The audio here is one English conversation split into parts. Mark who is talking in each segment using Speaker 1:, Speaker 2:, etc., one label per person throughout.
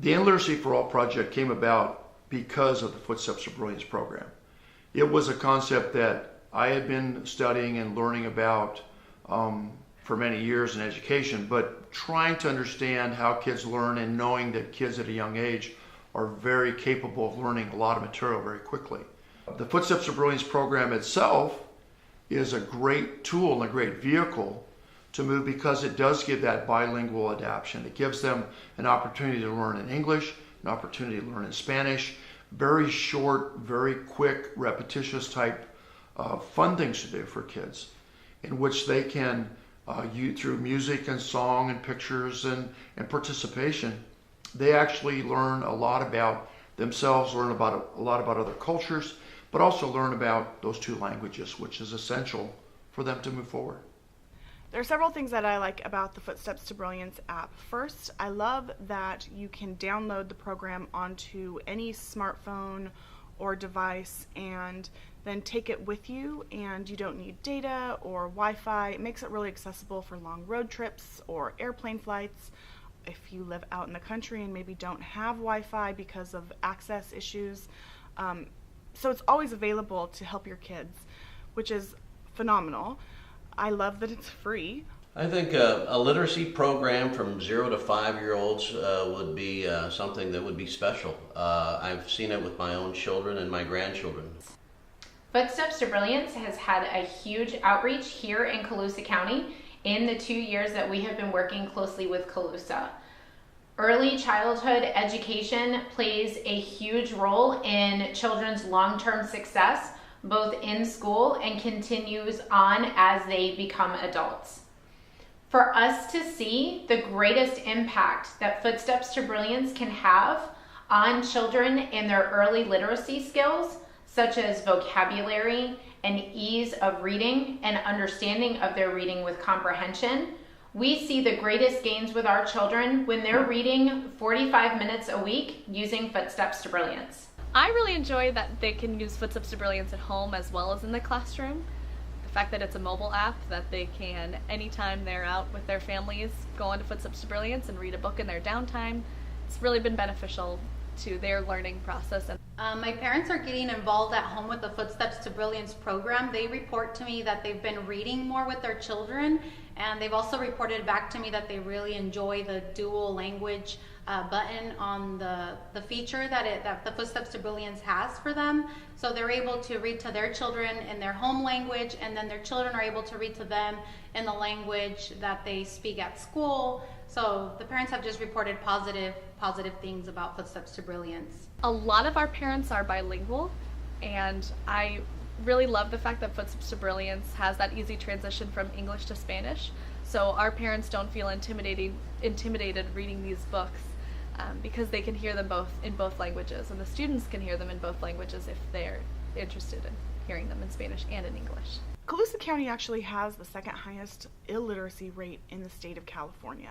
Speaker 1: The Literacy for All project came about because of the Footsteps to Brilliance program. It was a concept that I had been studying and learning about for many years in education, but trying to understand how kids learn and knowing that kids at a young age are very capable of learning a lot of material very quickly. The Footsteps to Brilliance program itself is a great tool and a great vehicle to move because it does give that bilingual adaptation. It gives them an opportunity to learn in English, an opportunity to learn in Spanish, very short, very quick, repetitious type fun things to do for kids, in which they can, through music and song and pictures and participation, they actually learn a lot about themselves, learn about a lot about other cultures, but also learn about those two languages, which is essential for them to move forward.
Speaker 2: There are several things that I like about the Footsteps to Brilliance app. First, I love that you can download the program onto any smartphone or device and then take it with you, and you don't need data or Wi-Fi. It makes it really accessible for long road trips or airplane flights. If you live out in the country and maybe don't have Wi-Fi because of access issues. So it's always available to help your kids, which is phenomenal. I love that it's free.
Speaker 3: I think a literacy program from 0 to 5-year-olds would be something that would be special. I've seen it with my own children and my grandchildren.
Speaker 4: Footsteps to Brilliance has had a huge outreach here in Colusa County in the 2 years that we have been working closely with Colusa. Early childhood education plays a huge role in children's long-term success, both in school and continues on as they become adults. For us to see the greatest impact that Footsteps to Brilliance can have on children in their early literacy skills, such as vocabulary and ease of reading and understanding of their reading with comprehension, we see the greatest gains with our children when they're reading 45 minutes a week using Footsteps to Brilliance.
Speaker 5: I really enjoy that they can use Footsteps to Brilliance at home as well as in the classroom. The fact that it's a mobile app that they can, anytime they're out with their families, go onto Footsteps to Brilliance and read a book in their downtime. It's really been beneficial to their learning process.
Speaker 6: My parents are getting involved at home with the Footsteps to Brilliance program. They report to me that they've been reading more with their children, and they've also reported back to me that they really enjoy the dual language button on the feature that the Footsteps to Brilliance has for them. So they're able to read to their children in their home language, and then their children are able to read to them in the language that they speak at school. So the parents have just reported positive things about Footsteps to Brilliance.
Speaker 5: A lot of our parents are bilingual, and I really love the fact that Footsteps to Brilliance has that easy transition from English to Spanish. So our parents don't feel intimidated reading these books because they can hear them both in both languages, and the students can hear them in both languages if they're interested in hearing them in Spanish and in English.
Speaker 2: Colusa County actually has the second highest illiteracy rate in the state of California.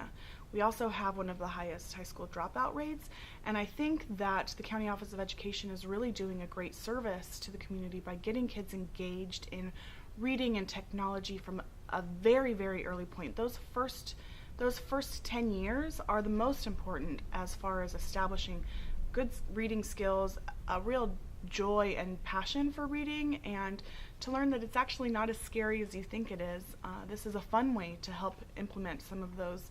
Speaker 2: We also have one of the highest high school dropout rates, and I think that the County Office of Education is really doing a great service to the community by getting kids engaged in reading and technology from a very, very early point. Those first 10 years are the most important as far as establishing good reading skills, a real joy and passion for reading, and to learn that it's actually not as scary as you think it is. This is a fun way to help implement some of those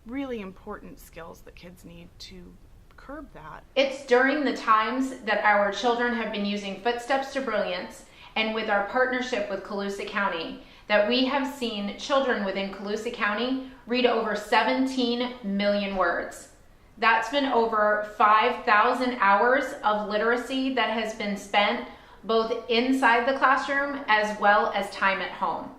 Speaker 2: really important skills that kids need to curb that.
Speaker 4: It's during the times that our children have been using Footsteps to Brilliance and with our partnership with Colusa County that we have seen children within Colusa County read over 17 million words. That's been over 5,000 hours of literacy that has been spent both inside the classroom as well as time at home.